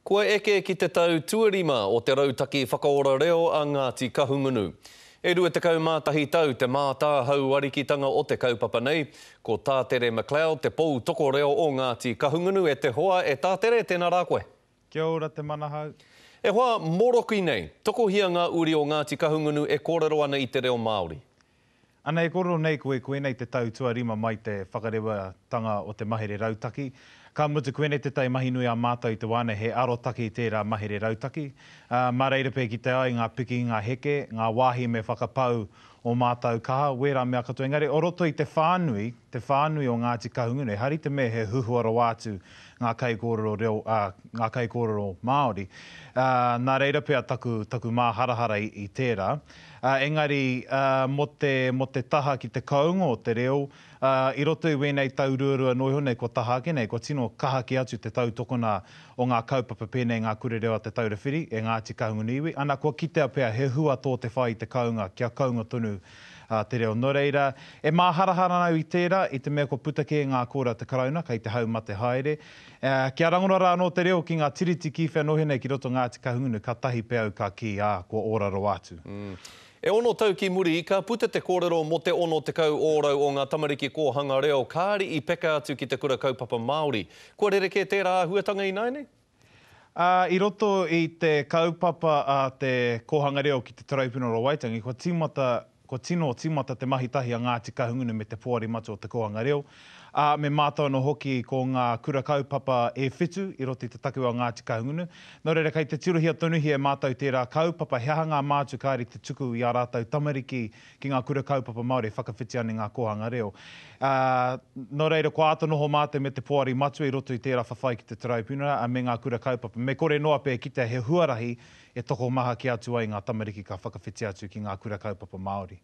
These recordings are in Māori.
Kua eke ki te tau tuarima o te rautaki whakaora reo a Ngāti Kahungunu. E rua te kaumātahi tau te mātāhau arikitanga o te kaupapa nei, ko Tātere McLeod, te pou toko reo o Ngāti Kahungunu, e te hoa e Tātere, tēnā rā koe. Kia ora te manahau. E hoa moroki nei, toko hia ngā uri o Ngāti Kahungunu e kōrero ana i te reo Māori. Ana e kōrero nei koe nei te tau tuarima mai te whakarewa tanga o te mahere rautaki. Ka mutu koe nei te tai mahi nui a mātou i te wane he arotaki i tērā mahere rautaki. Mā reira pē ki te ai ngā piki, ngā heke, ngā wāhi me whakapau o mātou kaha, wera mea katoa. Engari, o roto i te whānui o Ngāti Kahungunu, hari te me he huhuaro atu ngā kai kōrero reo, ngā kai kōrero Māori. Nā reira pēr taku mā harahara i tērā. Engari, mo te taha ki te kaunga o te reo, i roto i wēnei tau ruarua noiho nei ko taha ake nei, ko tino kaha ki atu te tau tokona o ngā kaupapa pēnei ngā kure reo a te taurewhiri, e Ngāti Kahungunu iwi. Ana kua kitea pēr he hua tō te whai te kaunga, kia kaunga tonu te reo. Nō reira, e mā harahara nau i tērā, i te mea ko putake ngā kōra te karauna, kei te haumate haere. Kia rangora rā no te reo ki ngā tiriti ki whanohe nei ki roto Ngāti Kahungunu, ka tahi pēau ka ki ko ōraro atu. E ono tau ki muri i ka puta te kōrero mo te ono te kau ōrau o ngā tamariki kōhanga reo, kāri i peka atu ki te kura kaupapa Māori. Kua rereke tērā huatanga i nai nei? I roto i te kaupapa a te kōhanga reo ki te Taraipuna o Waitangi, ko tino timata te mahitahi a Ngāti Kahungunu me te puari matu o te kōhanga reo. Me mātou no hoki ko ngā kura kaupapa e whitu i roti te taku o Ngāti Kahungunu. Nō reira, kei te tirohia tonuhi e mātou tērā kaupapa, he hanga mātu kāri te tuku i a rātou tamariki ki ngā kura kaupapa Māori, whakawhiti ane ngā kōhanga reo. Nō reira, ko āta noho mātou me te puari matu i roto i tērā whawhai ki te Taraipuna, me ngā kura kaupapa. Me kore noa pē ki te he huarahi e toko maha ki atu ai ngā tamariki ka whakawhiti atu ki ngā kura kaupapa Māori.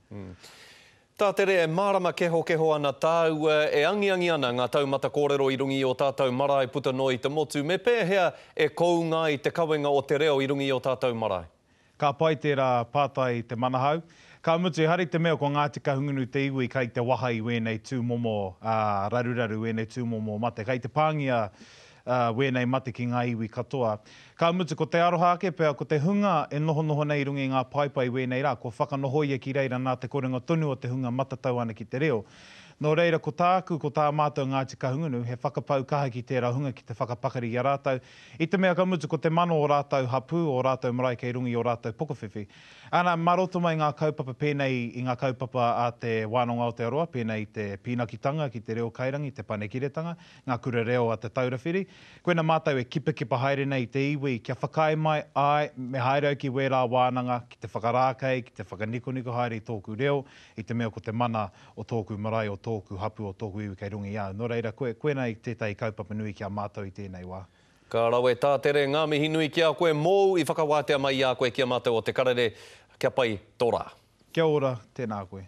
Tātere, e mārama keho ana tāu, e angiangi ana ngā taumata kōrero i rungi o tātou marae puta no i te motu. Me pēhea e kounga i te kawenga o te reo i rungi o tātou marae? Ka pai tērā pātai te manahau. Ka mutu i hari te mea ko Ngāti Kahungunu te iwi kei te waha i wēnei tūmomo raruraru, wēnei tūmomo mate. Kei te pāngia wēnei mate ki ngā iwi katoa. Ka mutu ko te aroha ake pēr, ko te hunga e noho nei rungi ngā paipai wēnei rā, ko whakanohoia ki reira nā te korenga tonu o te hunga matatau ana ki te reo. Nō reira, ko tā mātou Ngāti Kahungunu, he whakapau kaha ki tērā hunga ki te whakapakari i a rātou. I te mea ka mutu, ko te mano o rātou hapu, o rātou marae kei rungi o rātou pokowhiwhi. Ana, maroto mai ngā kaupapa pēnei i ngā kaupapa a te wānanga o te aroa, pēnei te pīnakitanga ki te reo kairangi, te panekiretanga, ngā kura reo a te taurawhiri. Koena mātou e kipa haere nei te iwi, kia whakae mai ai, me haere au ki wērā wānanga, ki te whakarākei, ki te whakaniko haere i tōku reo, i te mea ko te mana o tōku marae, o tōku hapu, o tōku iwi kei rungi iau. Nō reira, koe nei tētai kaupapa nui kia mātou i tēnei wā. Ka rawe Tātere, ngā mihi nui kia koe mou i whakawātea mai a koe kia mātou o te karere, kia pai tō rā. Kia ora, tēnā koe.